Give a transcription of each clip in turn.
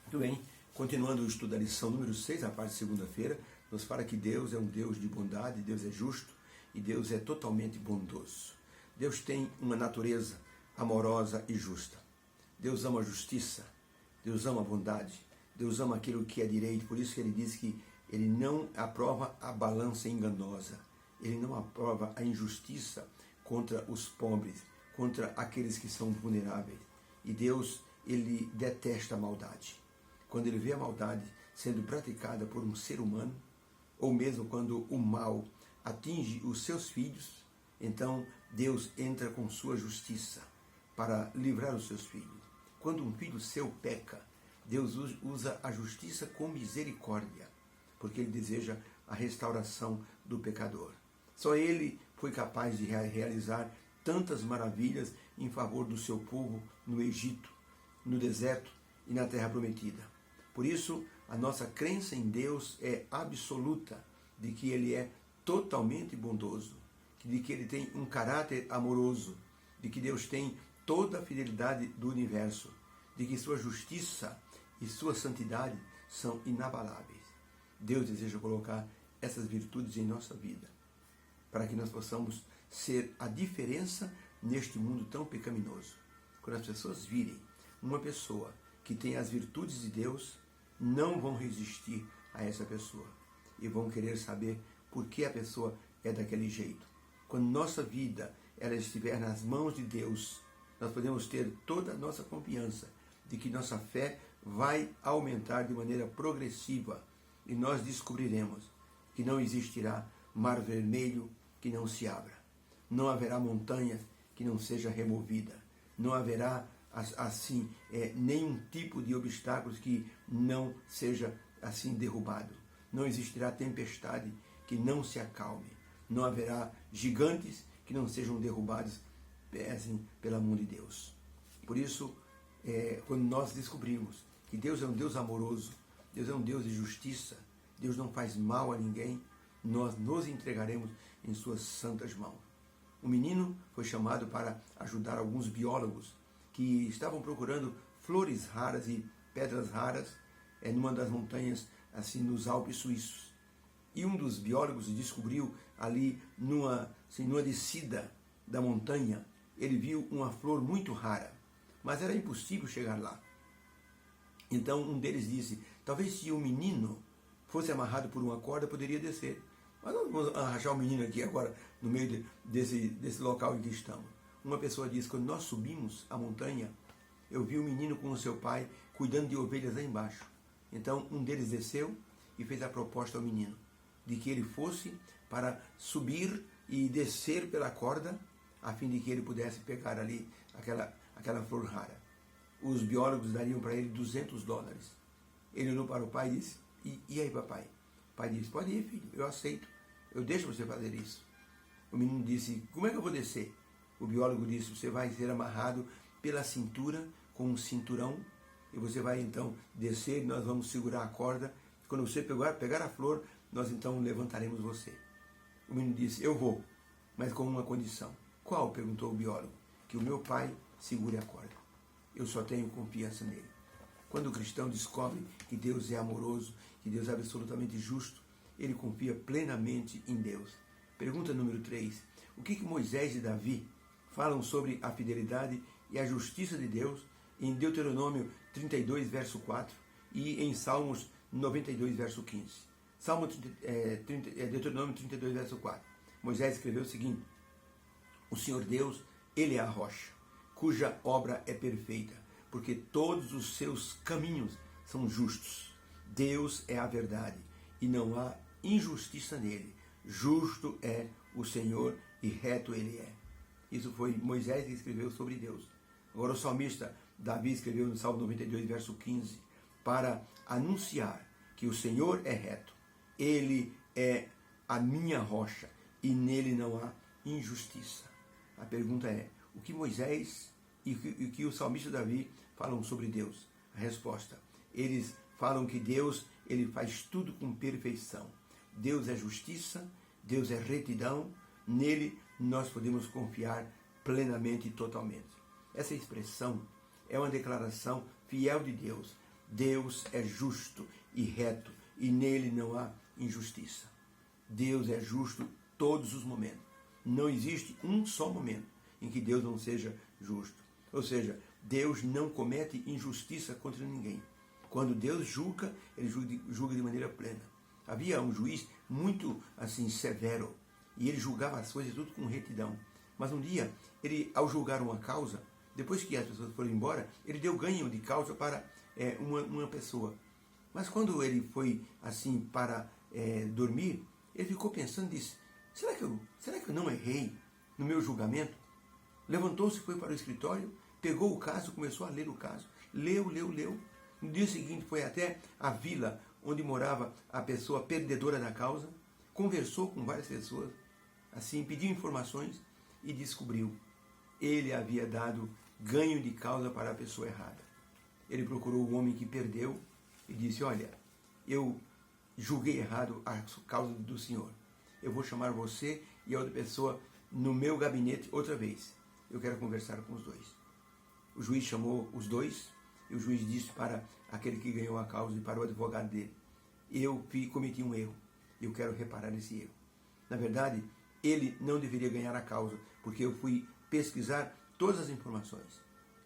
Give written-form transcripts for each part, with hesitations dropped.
Muito bem, continuando o estudo da lição número 6, a parte de segunda-feira, nos fala que Deus é um Deus de bondade, Deus é justo e Deus é totalmente bondoso. Deus tem uma natureza amorosa e justa. Deus ama a justiça, Deus ama a bondade, Deus ama aquilo que é direito, por isso que ele diz que ele não aprova a balança enganosa, ele não aprova a injustiça contra os pobres, contra aqueles que são vulneráveis. E Deus, ele detesta a maldade. Quando ele vê a maldade sendo praticada por um ser humano, ou mesmo quando o mal atinge os seus filhos, então Deus entra com sua justiça para livrar os seus filhos. Quando um filho seu peca, Deus usa a justiça com misericórdia, porque ele deseja a restauração do pecador. Só ele foi capaz de realizar tantas maravilhas em favor do seu povo no Egito, no deserto e na terra prometida. Por isso, a nossa crença em Deus é absoluta, de que ele é totalmente bondoso, de que ele tem um caráter amoroso, de que Deus tem toda a fidelidade do universo, de que sua justiça e sua santidade são inabaláveis. Deus deseja colocar essas virtudes em nossa vida, para que nós possamos ser a diferença neste mundo tão pecaminoso. Quando as pessoas virem uma pessoa que tem as virtudes de Deus, não vão resistir a essa pessoa e vão querer saber por que a pessoa é daquele jeito. Quando nossa vida ela estiver nas mãos de Deus, nós podemos ter toda a nossa confiança de que nossa fé vai aumentar de maneira progressiva e nós descobriremos que não existirá mar vermelho que não se abra, não haverá montanha que não seja removida, não haverá assim nenhum tipo de obstáculos que não seja assim derrubado, não existirá tempestade que não se acalme, não haverá gigantes que não sejam derrubados assim, pela mão de Deus. Por isso, quando nós descobrimos que Deus é um Deus amoroso, Deus é um Deus de justiça, Deus não faz mal a ninguém, nós nos entregaremos em suas santas mãos. O menino foi chamado para ajudar alguns biólogos que estavam procurando flores raras e pedras raras numa das montanhas, assim, nos Alpes suíços. E um dos biólogos descobriu ali, numa descida da montanha, ele viu uma flor muito rara, mas era impossível chegar lá. Então um deles disse, talvez se o menino fosse amarrado por uma corda, poderia descer. Mas nós vamos arranjar o menino aqui agora, no meio desse local em que estamos. Uma pessoa disse, quando nós subimos a montanha, eu vi o menino com o seu pai cuidando de ovelhas lá embaixo. Então um deles desceu e fez a proposta ao menino, de que ele fosse para subir e descer pela corda, a fim de que ele pudesse pegar ali aquela flor rara. Os biólogos dariam para ele $200. Ele olhou para o pai e disse, e aí papai? O pai disse, pode ir filho, eu aceito, eu deixo você fazer isso. O menino disse, como é que eu vou descer? O biólogo disse, você vai ser amarrado pela cintura com um cinturão e você vai então descer, nós vamos segurar a corda. Quando você pegar a flor, nós então levantaremos você. O menino disse, eu vou, mas com uma condição. Qual? Perguntou o biólogo. Que o meu pai segure a corda. Eu só tenho confiança nele. Quando o cristão descobre que Deus é amoroso, que Deus é absolutamente justo, ele confia plenamente em Deus. Pergunta número 3. O que Moisés e Davi falam sobre a fidelidade e a justiça de Deus em Deuteronômio 32, verso 4 e em Salmos 92, verso 15. Deuteronômio 32, verso 4. Moisés escreveu o seguinte, o Senhor Deus, Ele é a rocha, cuja obra é perfeita, porque todos os seus caminhos são justos. Deus é a verdade e não há injustiça nele. Justo é o Senhor e reto Ele é. Isso foi Moisés que escreveu sobre Deus. Agora o salmista Davi escreveu no Salmo 92, verso 15, para anunciar que o Senhor é reto. Ele é a minha rocha e nele não há injustiça. A pergunta é, o que Moisés e o que o salmista Davi falam sobre Deus? A resposta, eles falam que Deus, ele faz tudo com perfeição. Deus é justiça, Deus é retidão, nele nós podemos confiar plenamente e totalmente. Essa expressão é uma declaração fiel de Deus, Deus é justo e reto e nele não há injustiça. Deus é justo todos os momentos. Não existe um só momento em que Deus não seja justo. Ou seja, Deus não comete injustiça contra ninguém. Quando Deus julga, ele julga de maneira plena. Havia um juiz muito assim severo e ele julgava as coisas tudo com retidão. Mas um dia, ele, ao julgar uma causa, depois que as pessoas foram embora, ele deu ganho de causa para uma pessoa. Mas quando ele foi assim para dormir, ele ficou pensando e disse: será que eu não errei no meu julgamento? Levantou-se, foi para o escritório, pegou o caso, começou a ler o caso. Leu. No dia seguinte foi até a vila onde morava a pessoa perdedora da causa, conversou com várias pessoas, assim, pediu informações e descobriu. Ele havia dado ganho de causa para a pessoa errada. Ele procurou o homem que perdeu e disse: olha, eu julguei errado a causa do senhor. Eu vou chamar você e a outra pessoa no meu gabinete outra vez. Eu quero conversar com os dois. O juiz chamou os dois e o juiz disse para aquele que ganhou a causa e para o advogado dele: eu cometi um erro. Eu quero reparar esse erro. Na verdade, ele não deveria ganhar a causa, porque eu fui pesquisar todas as informações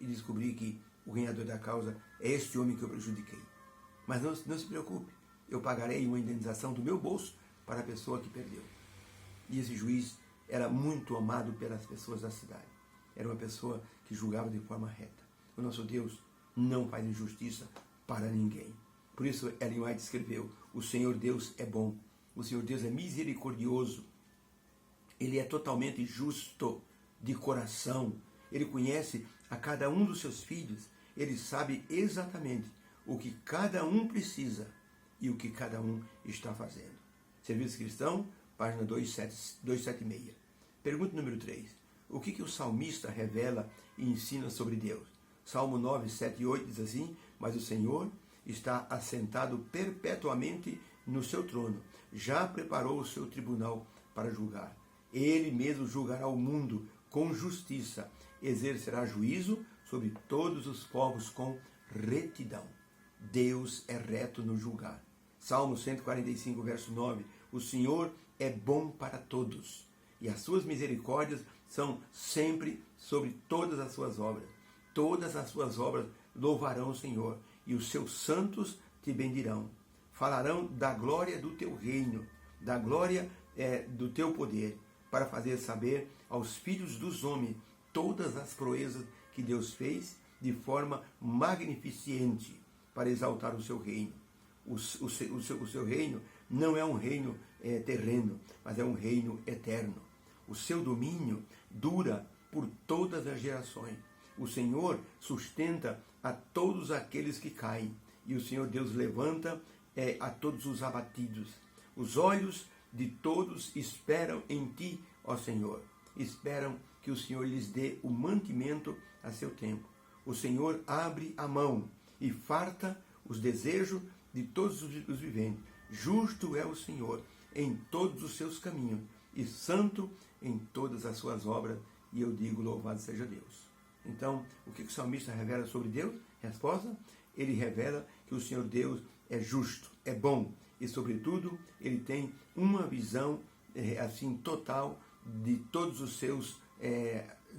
e descobri que o ganhador da causa é este homem que eu prejudiquei. Mas não se preocupe, eu pagarei uma indenização do meu bolso para a pessoa que perdeu. E esse juiz era muito amado pelas pessoas da cidade. Era uma pessoa que julgava de forma reta. O nosso Deus não faz injustiça para ninguém. Por isso Ellen White escreveu: o Senhor Deus é bom, o Senhor Deus é misericordioso, Ele é totalmente justo de coração, Ele conhece a cada um dos seus filhos, Ele sabe exatamente o que cada um precisa e o que cada um está fazendo. Serviço Cristão, página 276. Pergunta número 3. O que o salmista revela e ensina sobre Deus? Salmo 9, 7 e 8 diz assim: mas o Senhor está assentado perpetuamente no seu trono, já preparou o seu tribunal para julgar. Ele mesmo julgará o mundo com justiça, exercerá juízo sobre todos os povos com retidão. Deus é reto no julgar. Salmo 145, verso 9. O Senhor é bom para todos, e as suas misericórdias são sempre sobre todas as suas obras. Todas as suas obras louvarão o Senhor, e os seus santos te bendirão. Falarão da glória do teu reino, da glória do teu poder, para fazer saber aos filhos dos homens todas as proezas que Deus fez de forma magnificente, para exaltar o seu reino. O seu reino não é um reino terreno, mas é um reino eterno. O seu domínio dura por todas as gerações. O Senhor sustenta a todos aqueles que caem, e o Senhor Deus levanta a todos os abatidos. Os olhos de todos esperam em ti, ó Senhor. Esperam que o Senhor lhes dê o mantimento a seu tempo. O Senhor abre a mão e farta os desejos de todos os viventes. Justo é o Senhor em todos os seus caminhos e santo em todas as suas obras. E eu digo: louvado seja Deus. Então, o que o salmista revela sobre Deus? Resposta: ele revela que o Senhor Deus é justo, é bom e, sobretudo, ele tem uma visão assim total de todos os seus,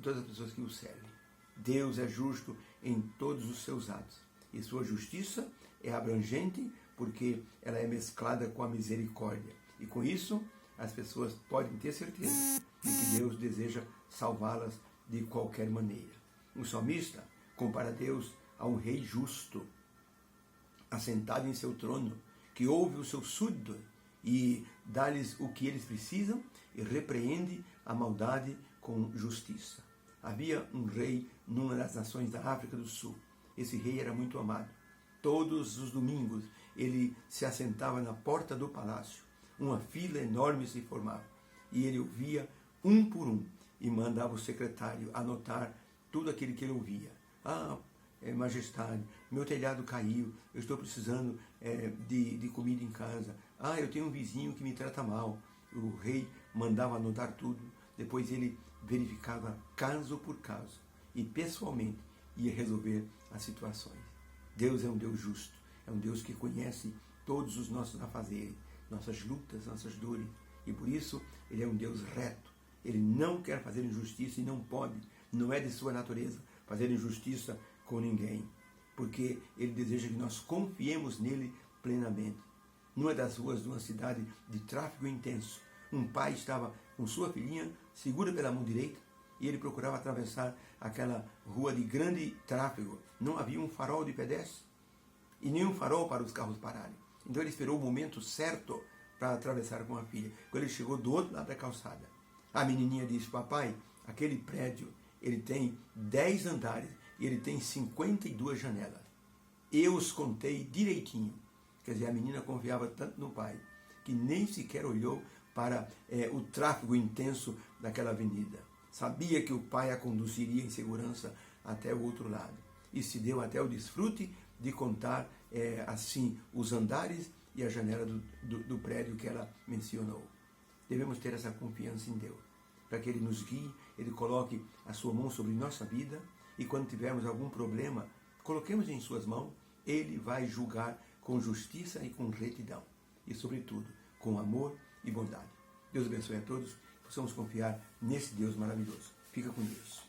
todas as pessoas que o servem. Deus é justo em todos os seus atos e sua justiça é abrangente porque ela é mesclada com a misericórdia. E com isso, as pessoas podem ter certeza de que Deus deseja salvá-las de qualquer maneira. O salmista compara Deus a um rei justo, assentado em seu trono, que ouve os seus súditos e dá-lhes o que eles precisam e repreende a maldade com justiça. Havia um rei numa das nações da África do Sul. Esse rei era muito amado. Todos os domingos ele se assentava na porta do palácio. Uma fila enorme se formava e ele ouvia um por um e mandava o secretário anotar tudo aquilo que ele ouvia. Majestade, meu telhado caiu, eu estou precisando de comida em casa. Eu tenho um vizinho que me trata mal. O rei mandava anotar tudo, depois ele verificava caso por caso e pessoalmente ia resolver as situações. Deus é um Deus justo, é um Deus que conhece todos os nossos afazeres, nossas lutas, nossas dores, e por isso Ele é um Deus reto. Ele não quer fazer injustiça e não pode, não é de sua natureza fazer injustiça com ninguém, porque Ele deseja que nós confiemos nele plenamente. Numa das ruas de uma cidade de tráfego intenso, um pai estava com sua filhinha segura pela mão direita e ele procurava atravessar aquela rua de grande tráfego. Não havia um farol de pedestre e nem um farol para os carros pararem. Então ele esperou o momento certo para atravessar com a filha. Quando ele chegou do outro lado da calçada, a menininha disse: papai, aquele prédio ele tem 10 andares e ele tem 52 janelas. Eu os contei direitinho. Quer dizer, a menina confiava tanto no pai que nem sequer olhou para o tráfego intenso daquela avenida. Sabia que o pai a conduziria em segurança até o outro lado. E se deu até o desfrute de contar assim os andares e a janela do prédio que ela mencionou. Devemos ter essa confiança em Deus, para que Ele nos guie, Ele coloque a sua mão sobre nossa vida e quando tivermos algum problema, coloquemos em suas mãos, Ele vai julgar com justiça e com retidão. E, sobretudo, com amor e bondade. Deus abençoe a todos. Possamos confiar nesse Deus maravilhoso. Fica com Deus.